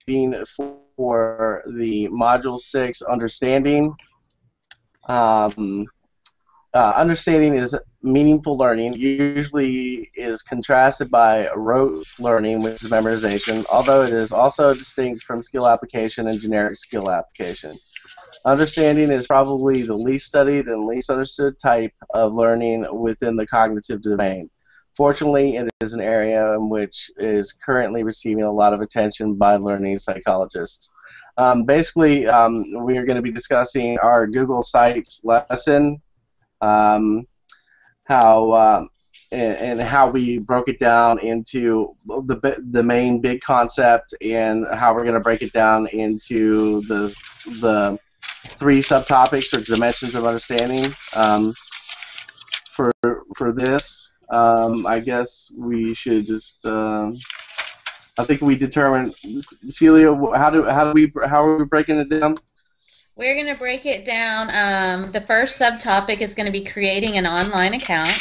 reading for the Module 6 Understanding. Understanding is meaningful learning, usually is contrasted by rote learning, which is memorization, although it is also distinct from skill application and generic skill application. Understanding is probably the least studied and least understood type of learning within the cognitive domain. Fortunately, it is an area in which is currently receiving a lot of attention by learning psychologists. Basically, we are going to be discussing our Google Sites lesson, how and how we broke it down into the main big concept, and how we're going to break it down into the 3 subtopics or dimensions of understanding. For this, I guess we should just. I think we determined, Celia. How are we breaking it down? We're going to break it down. The first subtopic is going to be creating an online account.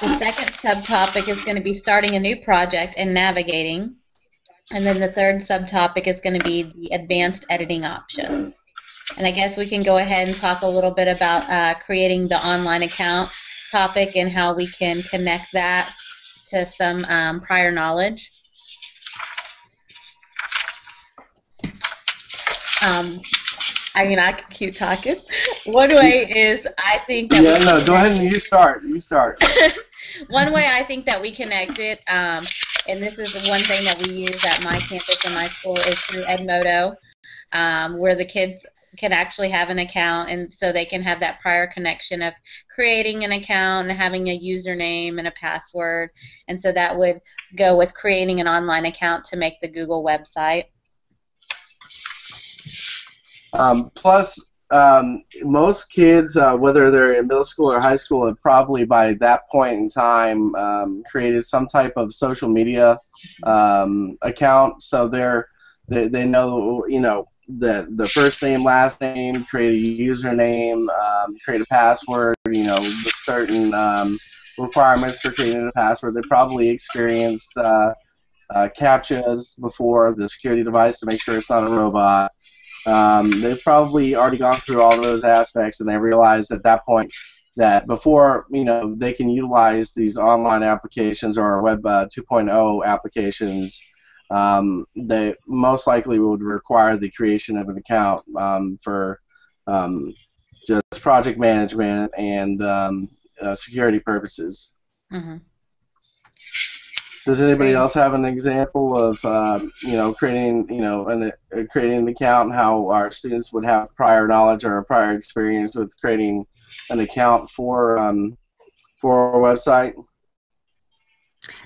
The second subtopic is going to be starting a new project and navigating. And then the third subtopic is going to be the advanced editing options. And I guess we can go ahead and talk a little bit about creating the online account topic and how we can connect that to some prior knowledge. I mean, I can keep talking. One way is I think that go ahead and you start. You start. One way I think that we connect it, and this is one thing that we use at my campus and my school, is through Edmodo, where the kids can actually have an account, and so they can have that prior connection of creating an account and having a username and a password, and so that would go with creating an online account to make the Google website. Plus, most kids, whether they're in middle school or high school, have probably by that point in time created some type of social media account. So they know, the first name, last name, create a username, create a password. The certain requirements for creating a password. They probably experienced CAPTCHAs before the security device to make sure it's not a robot. They've probably already gone through all those aspects, and they realized at that point that before they can utilize these online applications or Web 2.0 applications, they most likely would require the creation of an account for just project management and security purposes. Mm-hmm. Does anybody else have an example of creating creating an account, and how our students would have prior knowledge or prior experience with creating an account for our website?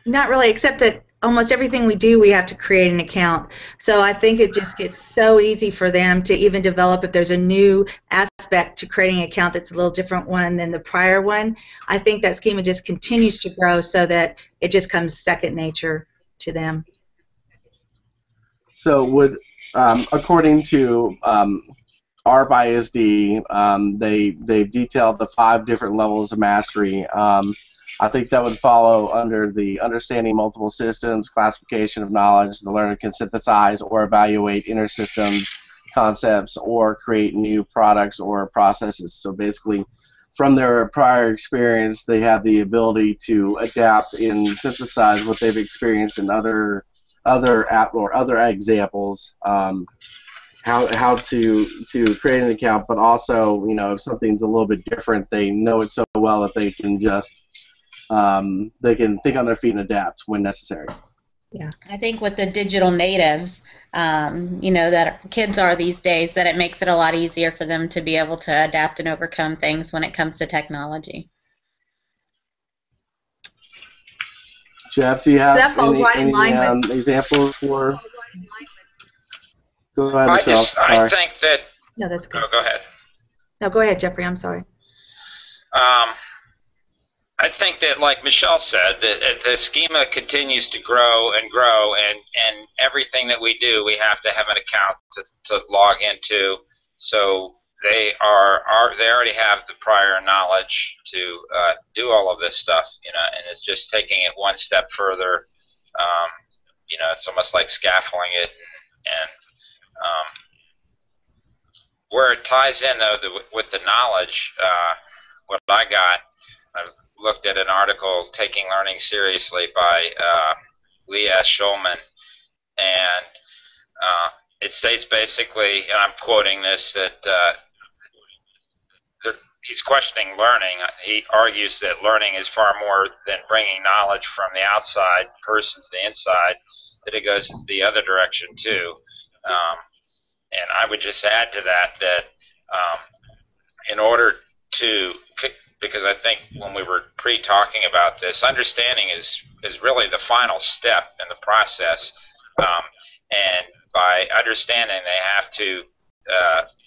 Not really, except that almost everything we do, we have to create an account. So I think it just gets so easy for them to even develop if there's a new aspect to creating an account that's a little different one than the prior one. I think that schema just continues to grow so that it just comes second nature to them. So would, according to ARP-ISD, they've detailed the 5 different levels of mastery. I think that would follow under the understanding multiple systems, classification of knowledge. The learner can synthesize or evaluate inter-systems concepts or create new products or processes. So basically, from their prior experience, they have the ability to adapt and synthesize what they've experienced in other examples. How to create an account, but also, if something's a little bit different, they know it so well that they can just they can think on their feet and adapt when necessary. Yeah, I think with the digital natives, that kids are these days, that it makes it a lot easier for them to be able to adapt and overcome things when it comes to technology. Jeff, do you have any examples for? Go ahead, Michelle. I think that. No, that's okay. Oh, go ahead. No, go ahead, Jeffrey. I'm sorry. I think that, like Michelle said, that the schema continues to grow, and everything that we do, we have to have an account to log into. So they already have the prior knowledge to do all of this stuff, and it's just taking it one step further. It's almost like scaffolding it, And where it ties in, though, with the knowledge, what I looked at an article, Taking Learning Seriously, by Lee S. Schulman, and it states basically, and I'm quoting this, that he's questioning learning. He argues that learning is far more than bringing knowledge from the outside person to the inside, that it goes the other direction too. And I would just add to that in order to, because I think when we were pre-talking about this, understanding is really the final step in the process. And by understanding, they have to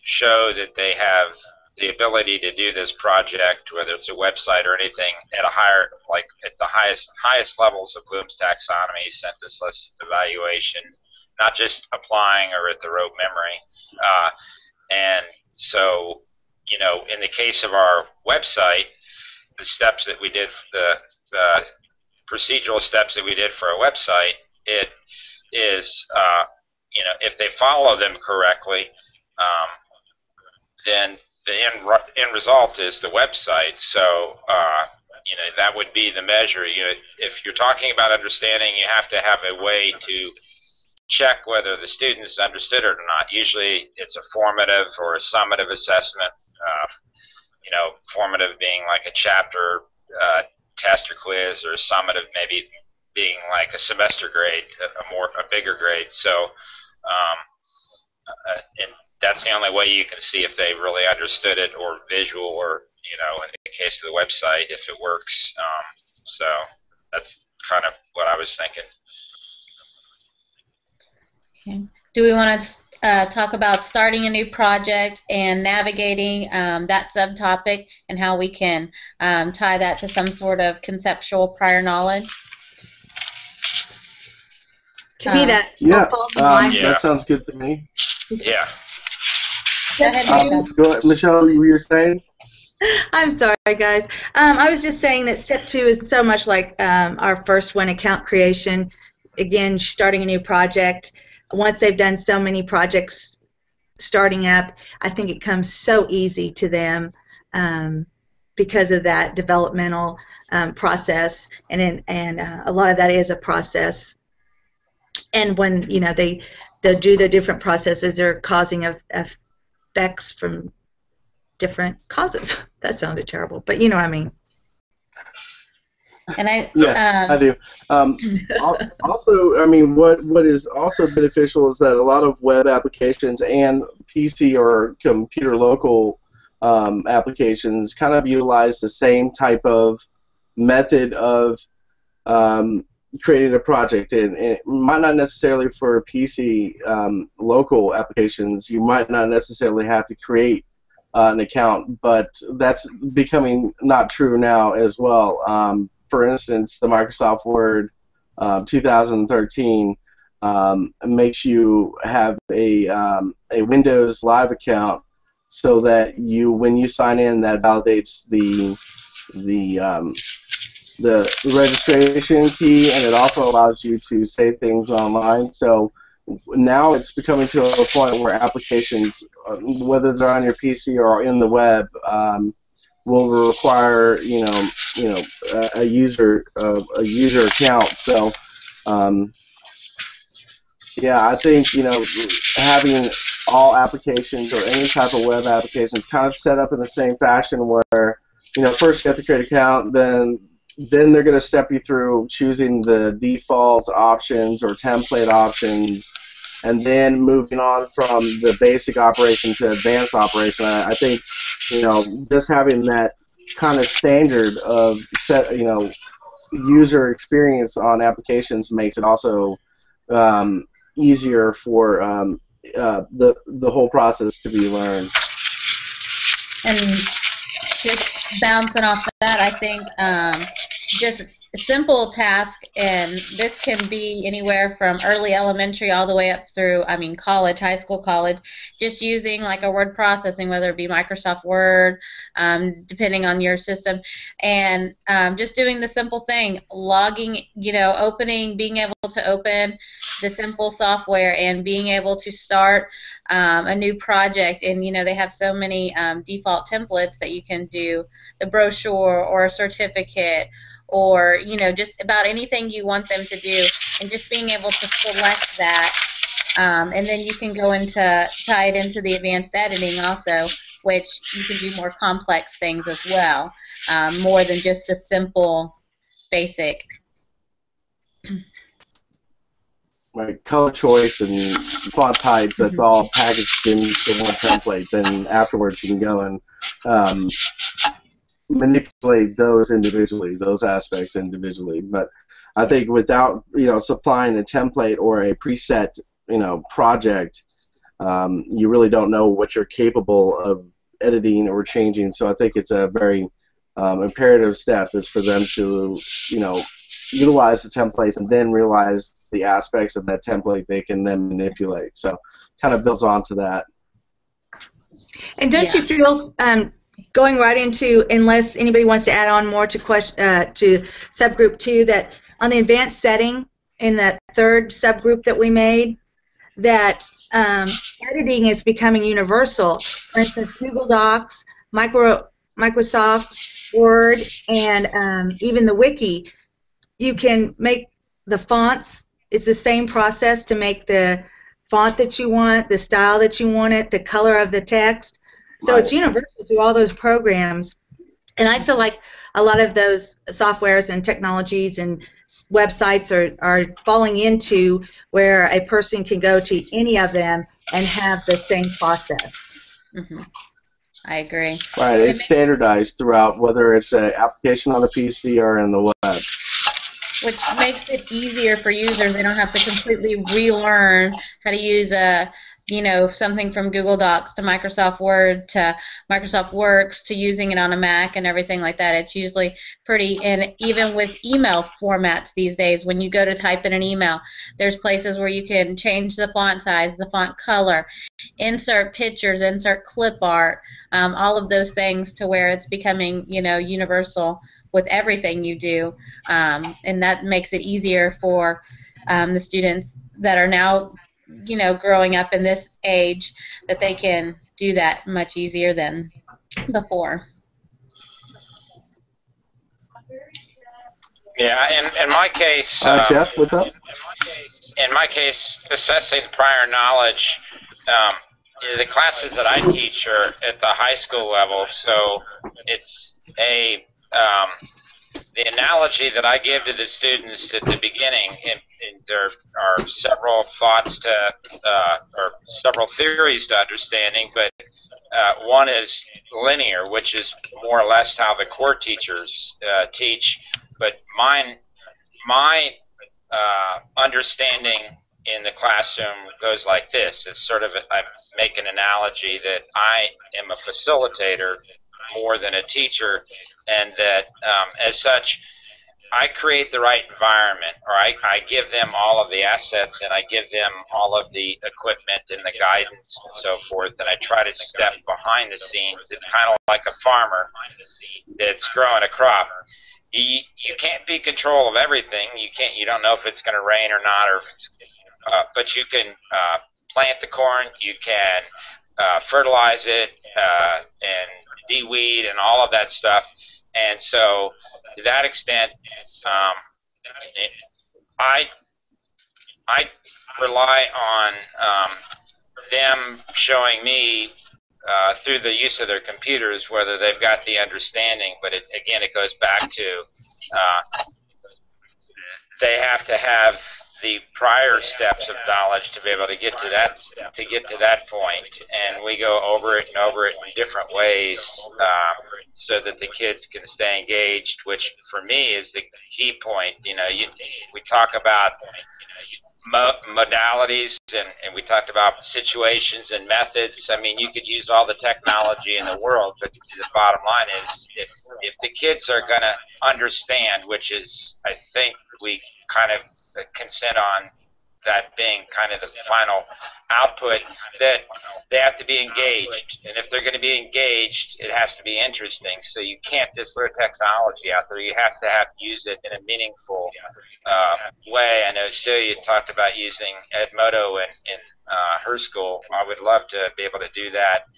show that they have the ability to do this project, whether it's a website or anything, at a higher, like at the highest levels of Bloom's taxonomy, synthesis, evaluation, not just applying or at the rote memory. And so, you know, in the case of our website, the steps that we did, the procedural steps that we did for our website, it is, you know, if they follow them correctly, then the end result is the website. So, you know, that would be the measure. You know, if you're talking about understanding, you have to have a way to check whether the students understood it or not. Usually it's a formative or a summative assessment, you know, formative being like a chapter test or quiz, or summative maybe being like a semester grade, a bigger grade. So, and that's the only way you can see if they really understood it, or visual, or, you know, in the case of the website, if it works. So that's kind of what I was thinking. Okay. Do we want to talk about starting a new project and navigating that subtopic, and how we can tie that to some sort of conceptual prior knowledge? To me, that falls in line. That sounds good to me. Yeah. Go ahead, Michelle. Go ahead, Michelle, you were saying? I'm sorry, guys. I was just saying that step 2 is so much like our first one, account creation. Again, starting a new project. Once they've done so many projects starting up, I think it comes so easy to them because of that developmental process, and a lot of that is a process. And when, you know, they do the different processes, they're causing effects from different causes. That sounded terrible, but you know what I mean. And I do. Also, I mean, what is also beneficial is that a lot of web applications and PC or computer local applications kind of utilize the same type of method of creating a project, and it might not necessarily for PC local applications. You might not necessarily have to create an account, but that's becoming not true now as well. For instance, the Microsoft Word 2013 makes you have a Windows Live account, so that when you sign in, that validates the registration key, and it also allows you to say things online. So now it's becoming to a point where applications, whether they're on your PC or in the web, will require a user account. So yeah, I think having all applications or any type of web applications kind of set up in the same fashion, where first you have to create an account, then they're going to step you through choosing the default options or template options, and then moving on from the basic operation to advanced operation. I think just having that kind of standard of user experience on applications makes it also easier for the whole process to be learned. And just bouncing off of that, I think just simple task, and this can be anywhere from early elementary all the way up through, I mean, college, high school, college, just using like a word processing, whether it be Microsoft Word, depending on your system, and just doing the simple thing, logging, opening, being able to open the simple software and being able to start a new project. And they have so many default templates that you can do the brochure or a certificate, or just about anything you want them to do, and just being able to select that, and then you can go into tie it into the advanced editing also, which you can do more complex things as well, more than just the simple basic. Right, color choice and font type, that's all packaged into one template. Then afterwards you can go and manipulate those individually, those aspects individually. But I think without supplying a template or a preset project, you really don't know what you're capable of editing or changing. So I think it's a very imperative step is for them to utilize the templates and then realize the aspects of that template they can then manipulate. So kind of builds on to that. And don't you feel going right into, unless anybody wants to add on more to subgroup 2, that on the advanced setting in that third subgroup that we made, that editing is becoming universal. For instance, Google Docs, Microsoft Word, and even the Wiki, you can make the fonts. It's the same process to make the font that you want, the style that you want it, the color of the text. So it's universal through all those programs. And I feel like a lot of those softwares and technologies and websites are falling into where a person can go to any of them and have the same process. Mm-hmm. I agree. Right, it's standardized throughout, whether it's an application on the PC or in the web. Which makes it easier for users. They don't have to completely relearn how to use something from Google Docs to Microsoft Word to Microsoft Works to using it on a Mac and everything like that. It's usually pretty, and even with email formats these days, when you go to type in an email, there's places where you can change the font size, the font color, insert pictures, insert clip art, all of those things, to where it's becoming universal with everything you do, and that makes it easier for the students that are now growing up in this age, that they can do that much easier than before. Yeah, in my case, Jeff, what's up? In my case, assessing prior knowledge, the classes that I teach are at the high school level, so it's the analogy that I give to the students at the beginning, and there are several thoughts or several theories to understanding, but one is linear, which is more or less how the core teachers teach, but my understanding in the classroom goes like this. It's sort of, I make an analogy that I am a facilitator more than a teacher, and that as such I create the right environment, or I give them all of the assets, and I give them all of the equipment and the guidance and so forth, and I try to step behind the scenes. It's kind of like a farmer that's growing a crop. You can't be in control of everything. You don't know if it's going to rain or not, or if it's, but you can plant the corn, you can fertilize it, and de-weed and all of that stuff. And so to that extent, I rely on them showing me through the use of their computers whether they've got the understanding. But again, it goes back to they have to have the prior steps of knowledge to be able to get to that point, and we go over it and over it in different ways so that the kids can stay engaged, which for me is the key point. We talk about modalities, and we talked about situations and methods. I mean, you could use all the technology in the world, but the bottom line is if the kids are going to understand, which is, I think we kind of consent on that being kind of the final output, that they have to be engaged. And if they're going to be engaged, it has to be interesting. So you can't just throw technology out there. You have to use it in a meaningful way. I know Celia talked about using Edmodo in her school. I would love to be able to do that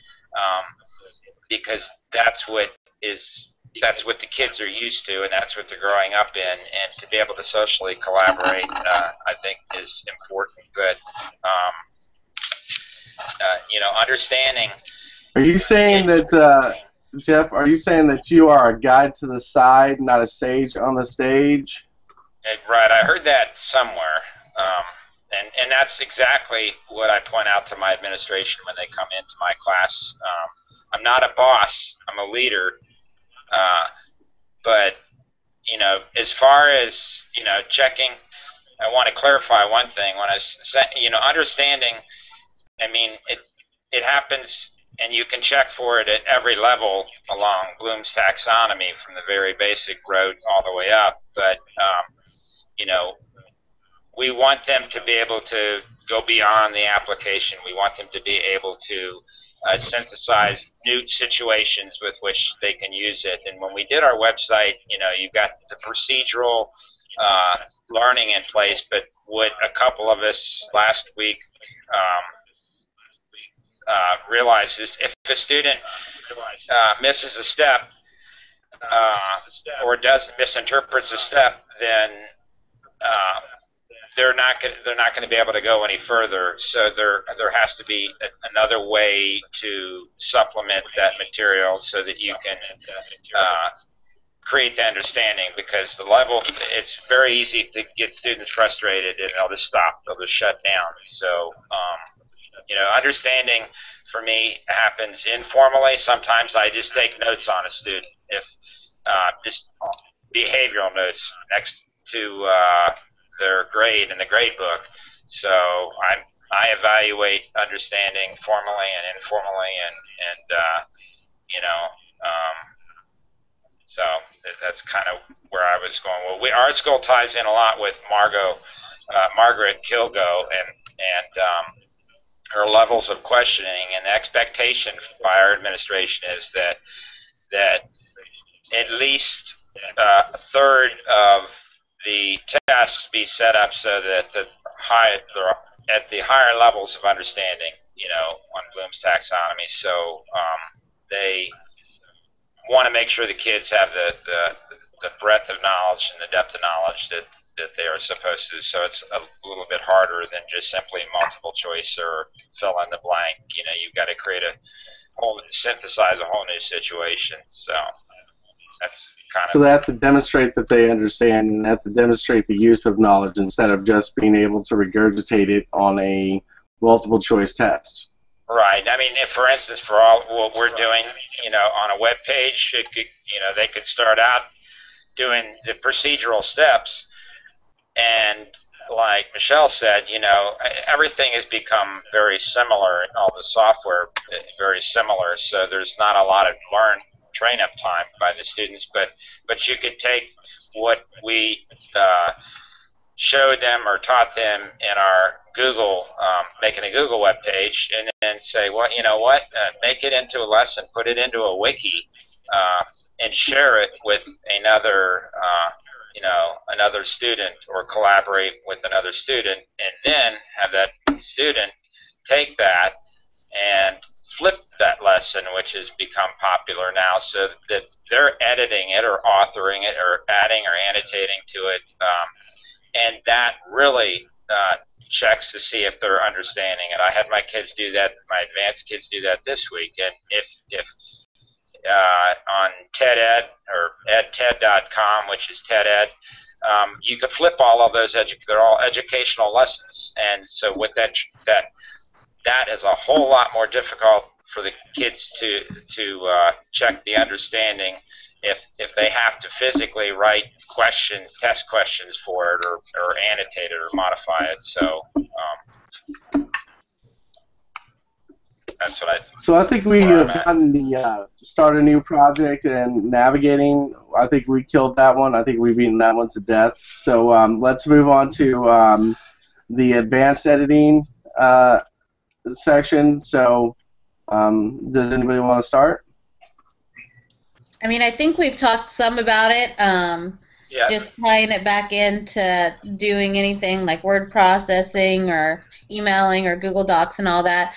because that's what the kids are used to, and that's what they're growing up in. And to be able to socially collaborate, I think, is important. But understanding. Are you saying that, Jeff? Are you saying that you are a guide to the side, not a sage on the stage? Right. I heard that somewhere, and that's exactly what I point out to my administration when they come into my class. I'm not a boss. I'm a leader. But as far as checking, I want to clarify one thing. When I say, understanding, I mean it happens, and you can check for it at every level along Bloom's taxonomy, from the very basic road all the way up. But we want them to be able to go beyond the application. We want them to be able to synthesize new situations with which they can use it. And when we did our website, you've got the procedural learning in place, but what a couple of us last week realized is if a student misses a step or misinterprets a step, then they're not going to be able to go any further. So there has to be another way to supplement that material so that you can create the understanding, because the level, it's very easy to get students frustrated and they'll just stop, they'll just shut down. So understanding for me happens informally. Sometimes I just take notes on a student, if just behavioral notes next to their grade in the grade book. So I evaluate understanding formally and informally, and so that's kind of where I was going. Well, our school ties in a lot with Margaret Kilgo, and her levels of questioning, and the expectation by our administration is that at least a third of the tests be set up so that they're at the higher levels of understanding, on Bloom's taxonomy. So they want to make sure the kids have the breadth of knowledge and the depth of knowledge that they are supposed to. So it's a little bit harder than just simply multiple choice or fill in the blank. You've got to synthesize a whole new situation. So that's kind of. So they have to demonstrate that they understand, and have to demonstrate the use of knowledge instead of just being able to regurgitate it on a multiple choice test. Right. I mean, if, for instance, for all what we're doing, on a web page, they could start out doing the procedural steps, and like Michelle said, everything has become very similar. All the software is very similar, so there's not a lot of train-up time by the students. But you could take what we showed them or taught them in our Google, making a Google web page, and then say, well, make it into a lesson, put it into a wiki, and share it with another student, or collaborate with another student, and then have that student take that and flip that lesson, which has become popular now, so that they're editing it or authoring it or adding or annotating to it, and that really checks to see if they're understanding it. I had my kids do that, my advanced kids do that this week, and if on TED-Ed or edted.com, which is TED-Ed, you could flip all of those. They're all educational lessons, and so with that is a whole lot more difficult for the kids to check the understanding if they have to physically write questions, test questions for it, or annotate it or modify it. So that's what I think. So I think we have gotten the start a new project and navigating. I think we killed that one. I think we've beaten that one to death. So let's move on to the advanced editing section. So does anybody want to start? I mean, I think we've talked some about it. Yeah. Just tying it back into doing anything like word processing or emailing or Google Docs and all that.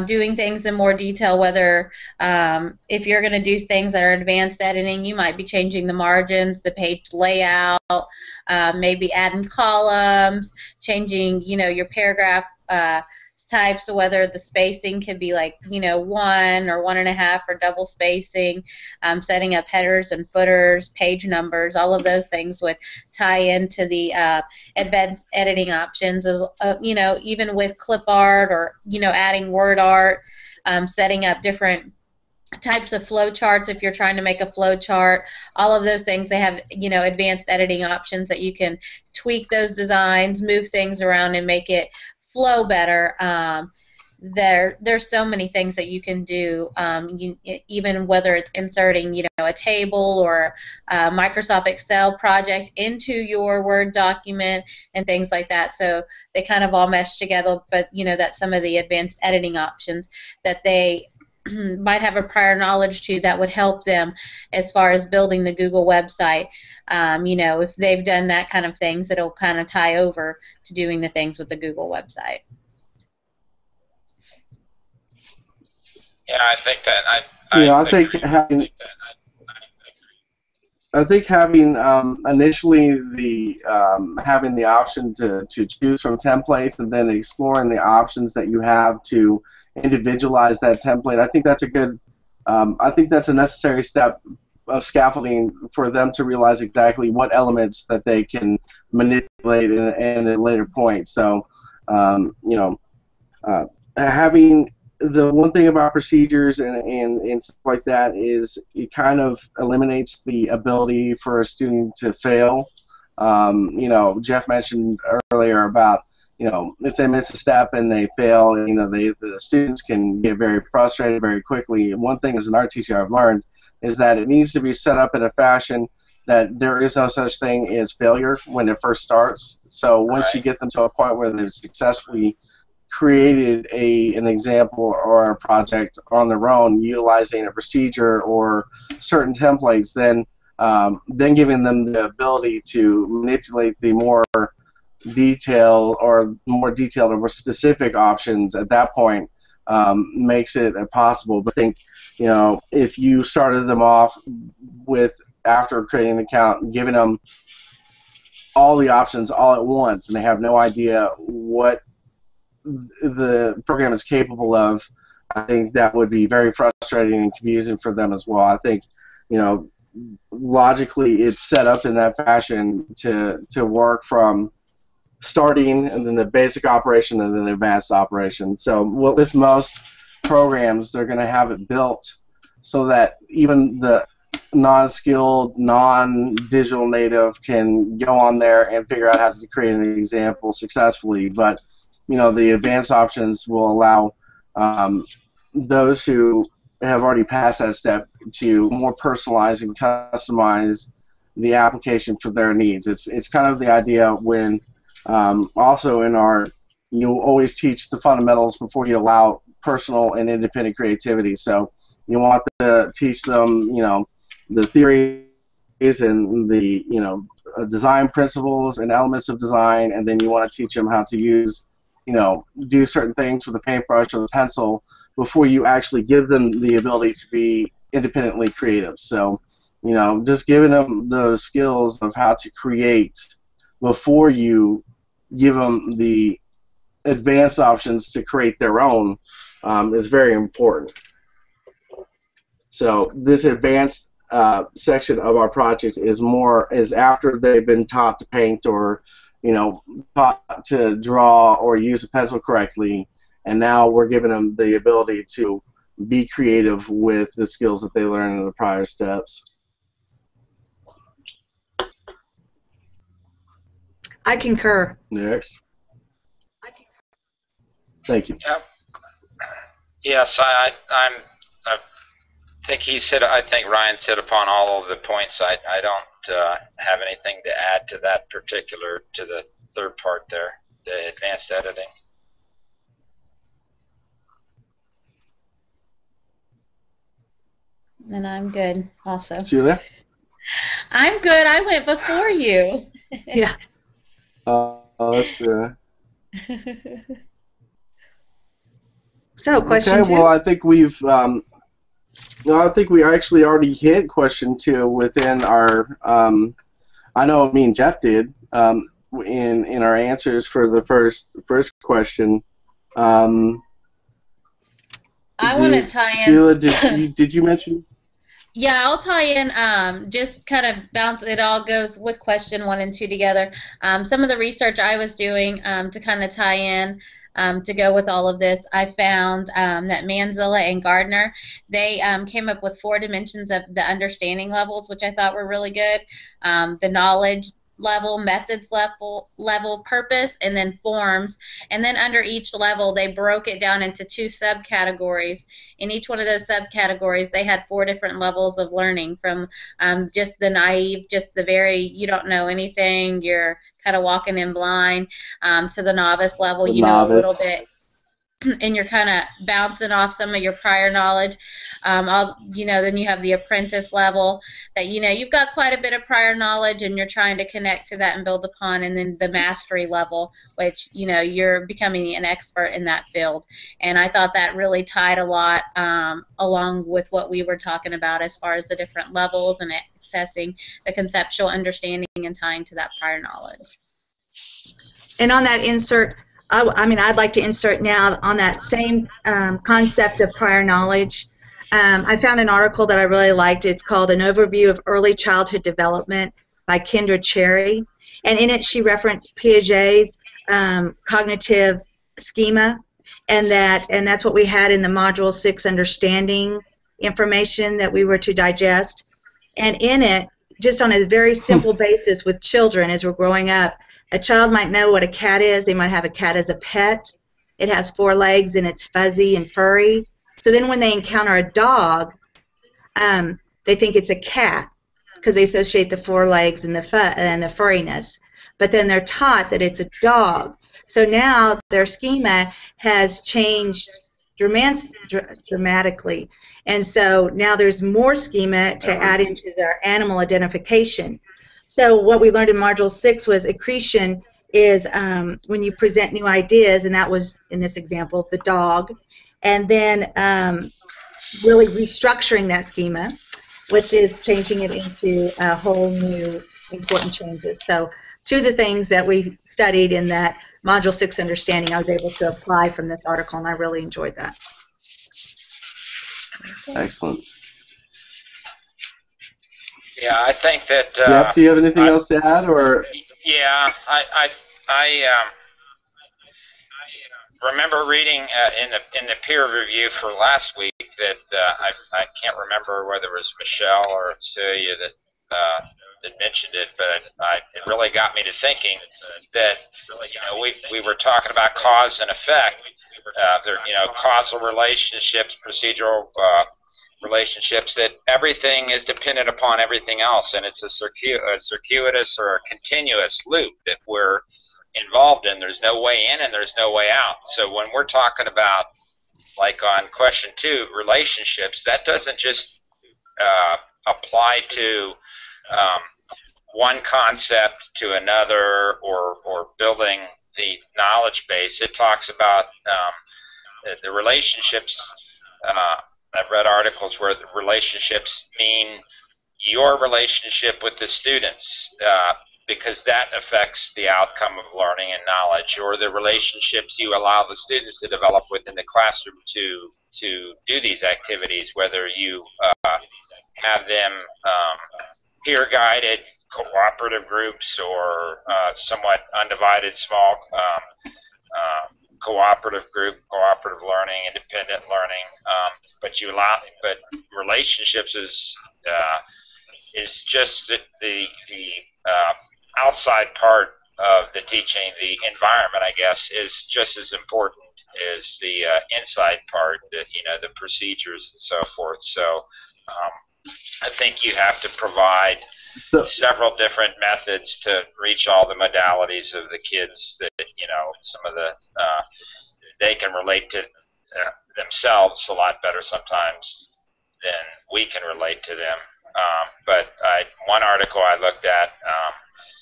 Doing things in more detail, whether if you're going to do things that are advanced editing, you might be changing the margins, the page layout, maybe adding columns, changing, your paragraph types, so whether the spacing could be like 1 or 1.5 or double spacing, setting up headers and footers, page numbers, all of those things would tie into the advanced editing options, as even with clip art or adding word art, setting up different types of flow charts if you're trying to make a flow chart. All of those things, they have advanced editing options that you can tweak those designs, move things around, and make it flow better. There's so many things that you can do, even whether it's inserting a table or a Microsoft Excel project into your Word document and things like that. So they kind of all mesh together, but that's some of the advanced editing options that they might have a prior knowledge to that would help them as far as building the Google website. If they've done that kind of things, it'll kind of tie over to doing the things with the Google website. Yeah, I think that I think having initially having the option to choose from templates and then exploring the options that you have to individualize that template, I think that's a good. I think that's a necessary step of scaffolding for them to realize exactly what elements that they can manipulate in a later point. So, having the one thing about procedures and stuff like that is it kind of eliminates the ability for a student to fail. Jeff mentioned earlier about if they miss a step and they fail, the students can get very frustrated very quickly. One thing as an art teacher I've learned is that it needs to be set up in a fashion that there is no such thing as failure when it first starts. So once you get them to a point where they've successfully created an example or a project on their own utilizing a procedure or certain templates, then giving them the ability to manipulate the more detailed or more specific options at that point makes it possible. But I think if you started them off with, after creating an account, giving them all the options all at once and they have no idea what the program is capable of, I think that would be very frustrating and confusing for them as well. I think logically it's set up in that fashion to work from starting and then the basic operation and then the advanced operation. So with most programs, they're going to have it built so that even the non-skilled, non-digital native can go on there and figure out how to create an example successfully. But the advanced options will allow those who have already passed that step to more personalize and customize the application for their needs. It's kind of the idea when also in art, you always teach the fundamentals before you allow personal and independent creativity. So you want to teach them, the theories and the, design principles and elements of design, and then you want to teach them how to use, do certain things with a paintbrush or the pencil before you actually give them the ability to be independently creative. So, just giving them those skills of how to create before you give them the advanced options to create their own is very important. So this advanced section of our project is after they've been taught to paint or taught to draw or use a pencil correctly, and now we're giving them the ability to be creative with the skills that they learned in the prior steps. I concur. Next. Thank you. Yep. Yes, I think I think Ryan's hit upon all of the points. I don't have anything to add to that to the third part there, the advanced editing. And I'm good also. Celia? I'm good. I went before you. Yeah. That's true. So, question Okay, two. well, I think we've no, I think we actually already hit question 2 within our I know me and Jeff did in our answers for the first question. I want to tie in. Sheila, did you mention? Yeah, I'll tie in, just kind of bounce, it all goes with question 1 and 2 together. Some of the research I was doing to kind of tie in to go with all of this, I found that Manzilla and Gardner, they came up with 4 dimensions of the understanding levels, which I thought were really good. The knowledge level, methods level, purpose, and then forms. And then under each level, they broke it down into 2 subcategories. In each one of those subcategories, they had 4 different levels of learning, from just the naive, just the very, you don't know anything, you're kind of walking in blind, to the novice level, you know a little bit, and you're kind of bouncing off some of your prior knowledge. Then you have the apprentice level that, you've got quite a bit of prior knowledge and you're trying to connect to that and build upon. And then the mastery level, which, you're becoming an expert in that field. And I thought that really tied a lot along with what we were talking about as far as the different levels and accessing the conceptual understanding and tying to that prior knowledge. And on that insert, I'd like to insert now on that same concept of prior knowledge. I found an article that I really liked. It's called An Overview of Early Childhood Development by Kendra Cherry. And in it, she referenced Piaget's cognitive schema, and that's what we had in the Module 6 understanding information that we were to digest. And in it, just on a very simple basis with children as we're growing up, a child might know what a cat is. They might have a cat as a pet. It has 4 legs and it's fuzzy and furry. So then when they encounter a dog, they think it's a cat because they associate the 4 legs and the furriness. But then they're taught that it's a dog. So now their schema has changed dramatically. And so now there's more schema to add into their animal identification. So what we learned in Module 6 was accretion is when you present new ideas, and that was, in this example, the dog, and then really restructuring that schema, which is changing it into a whole new important changes. So 2 of the things that we studied in that Module 6 understanding, I was able to apply from this article, and I really enjoyed that. Excellent. Yeah, I think that. Jeff, do you have anything else to add, or? Yeah, I remember reading in the peer review for last week that I can't remember whether it was Michelle or Celia that mentioned it, but it really got me to thinking that we were talking about cause and effect, causal relationships, procedural relationships, that everything is dependent upon everything else, and it's a circuitous or a continuous loop that we're involved in. There's no way in and there's no way out. So when we're talking about, like on question 2, relationships, that doesn't just apply to one concept to another or building the knowledge base. It talks about the relationships. I've read articles where the relationships mean your relationship with the students, because that affects the outcome of learning and knowledge, or the relationships you allow the students to develop within the classroom to do these activities, whether you have them peer-guided cooperative groups or somewhat undivided small cooperative group, cooperative learning, independent learning, but relationships is just the outside part the teaching, the environment, I guess, is just as important as the inside part, the procedures and so forth. So I think you have to provide several different methods to reach all the modalities of the kids that, some of the, they can relate to themselves a lot better sometimes than we can relate to them. But one article I looked at,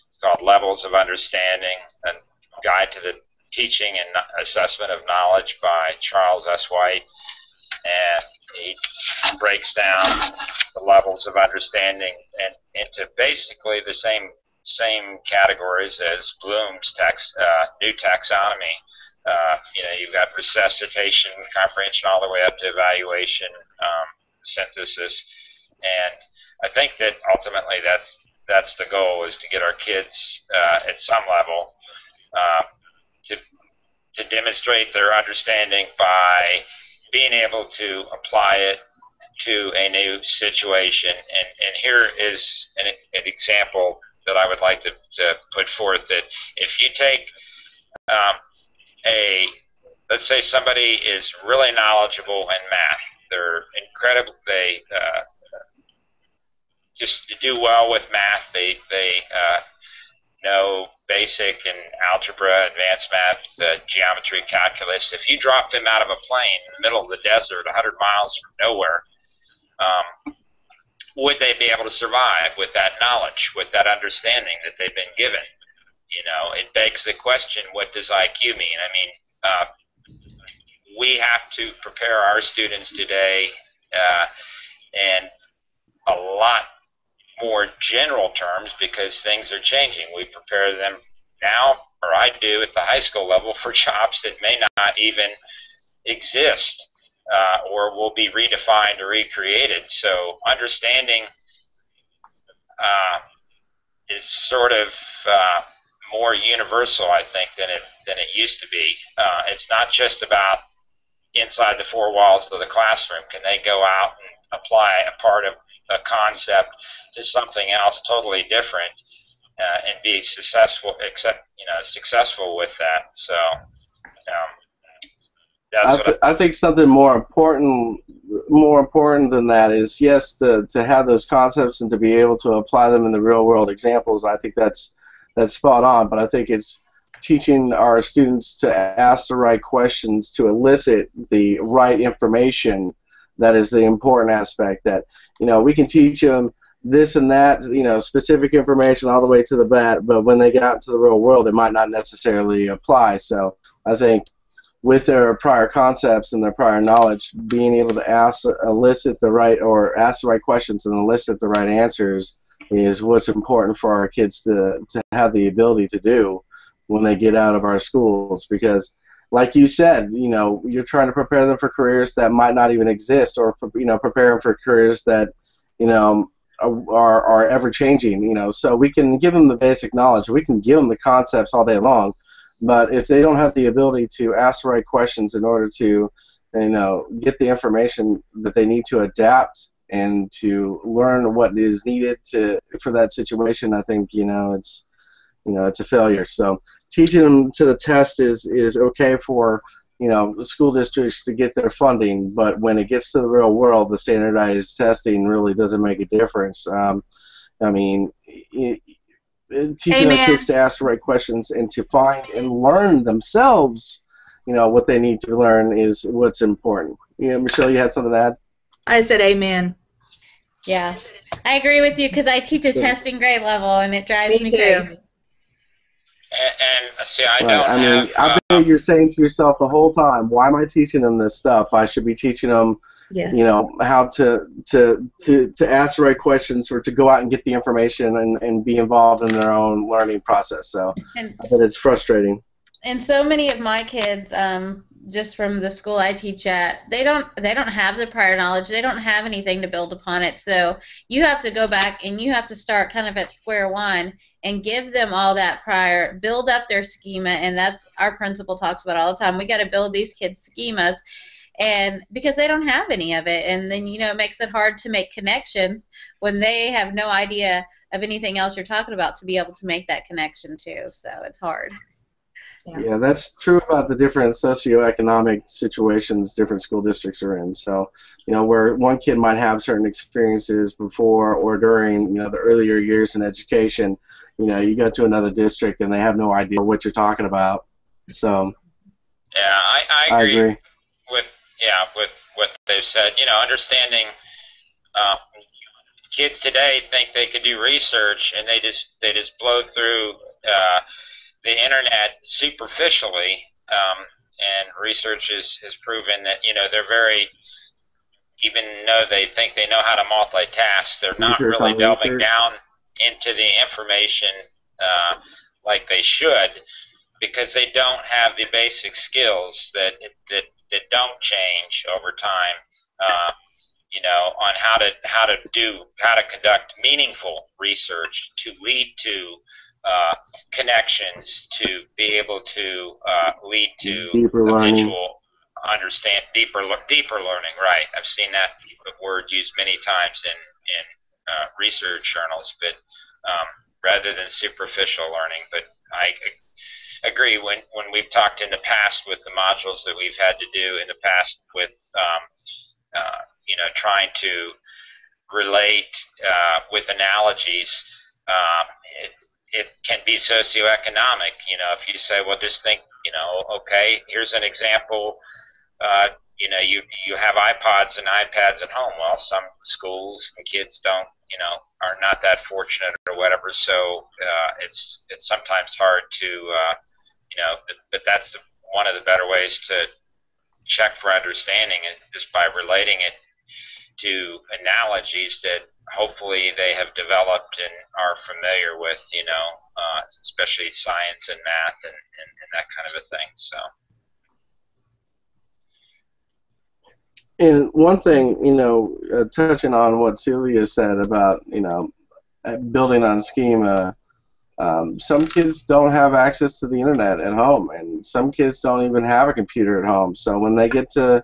it's called Levels of Understanding, a Guide to the Teaching and Assessment of Knowledge by Charles S. White, and he breaks down the levels of understanding and into basically the same categories as Bloom's new taxonomy. You've got resuscitation, comprehension, all the way up to evaluation, synthesis, and I think that ultimately that's the goal, is to get our kids at some level to demonstrate their understanding by being able to apply it to a new situation. And here is an example that I would like to put forth, that if you take let's say somebody is really knowledgeable in math, they're incredible, they just do well with math, they know basic and algebra, advanced math, geometry, calculus. If you drop them out of a plane in the middle of the desert 100 miles from nowhere, would they be able to survive with that knowledge, with that understanding that they've been given? It begs the question, what does IQ mean? I mean, we have to prepare our students today and a lot more general terms, because things are changing. We prepare them now, or I do at the high school level, for jobs that may not even exist or will be redefined or recreated. So understanding is sort of more universal, I think, than it used to be. It's not just about inside the four walls of the classroom. Can they go out and apply a part of a concept to something else totally different and be successful with that? So I think something more important than that is, yes, to have those concepts and to be able to apply them in the real world examples. I think that's spot on, but I think it's teaching our students to ask the right questions, to elicit the right information. That is the important aspect, that we can teach them this and that, specific information all the way to the bat, but when they get out into the real world, it might not necessarily apply. So I think with their prior concepts and their prior knowledge, being able to ask the right questions and elicit the right answers is what's important for our kids to have the ability to do when they get out of our schools. Because like you said, you're trying to prepare them for careers that might not even exist, or prepare them for careers that are ever changing. So we can give them the basic knowledge, we can give them the concepts all day long, but if they don't have the ability to ask the right questions in order to get the information that they need to adapt and to learn what is needed for that situation, I think it's a failure. So teaching them to the test is okay for school districts to get their funding, but when it gets to the real world, the standardized testing really doesn't make a difference. Teaching our kids to ask the right questions and to find and learn themselves, what they need to learn is what's important. Michelle, you had something to add? I said amen. Yeah, I agree with you, because I teach a testing grade level, and it drives me crazy. And see, I bet you're saying to yourself the whole time, why am I teaching them this stuff? I should be teaching them, how to ask the right questions, or to go out and get the information and be involved in their own learning process. So I bet it's frustrating. And so many of my kids, just from the school I teach at, they don't have the prior knowledge. They don't have anything to build upon it. So you have to go back and you have to start kind of at square one and give them all that prior, build up their schema, and that's our principal talks about all the time. We got to build these kids' schemas, and because they don't have any of it, and then it makes it hard to make connections when they have no idea of anything else you're talking about to be able to make that connection too. So it's hard. Yeah, that's true about the different socioeconomic situations different school districts are in. So, where one kid might have certain experiences before or during, the earlier years in education, you go to another district and they have no idea what you're talking about. So, yeah, I agree with what they've said. Understanding kids today think they can do research and they just blow through the internet superficially, and research has proven that they're very, even though they think they know how to multitask, they're not really delving down into the information like they should, because they don't have the basic skills that don't change over time. On how to conduct meaningful research to lead to connections, to be able to lead to deeper learning, deeper learning. Right, I've seen that word used many times in research journals, but rather than superficial learning. But I agree when we've talked in the past with the modules that we've had to do in the past with trying to relate with analogies, it can be socioeconomic. If you say, well, just think, okay, here's an example. You have iPods and iPads at home. Well, some schools and kids don't, are not that fortunate or whatever. So it's sometimes hard to, but that's one of the better ways to check for understanding is by relating it to analogies that hopefully they have developed and are familiar with, especially science and math and that kind of a thing. So. And one thing, touching on what Celia said about, building on schema, some kids don't have access to the internet at home, and some kids don't even have a computer at home. So when they get to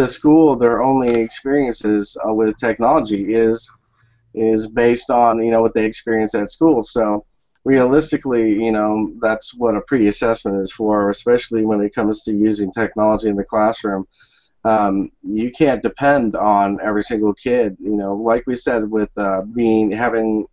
school, their only experiences with technology is based on what they experience at school. So realistically, that's what a pre-assessment is for, especially when it comes to using technology in the classroom. You can't depend on every single kid. Like we said, with having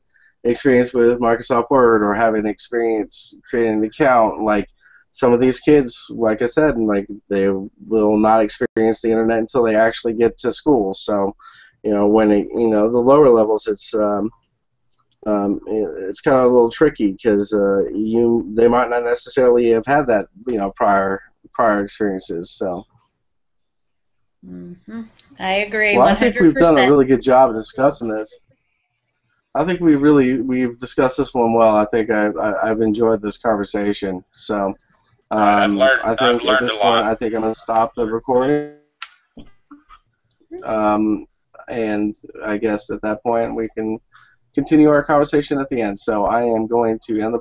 experience with Microsoft Word or having experience creating an account, like some of these kids, like I said, like they will not experience the internet until they actually get to school. So, when the lower levels, it's kind of a little tricky because they might not necessarily have had that prior experiences. So. I agree. Well, 100%. I think we've done a really good job of discussing this. I think we've discussed this one well. I think I've enjoyed this conversation. So I think at this point, I think I'm going to stop the recording. And I guess at that point we can continue our conversation at the end. So I am going to end the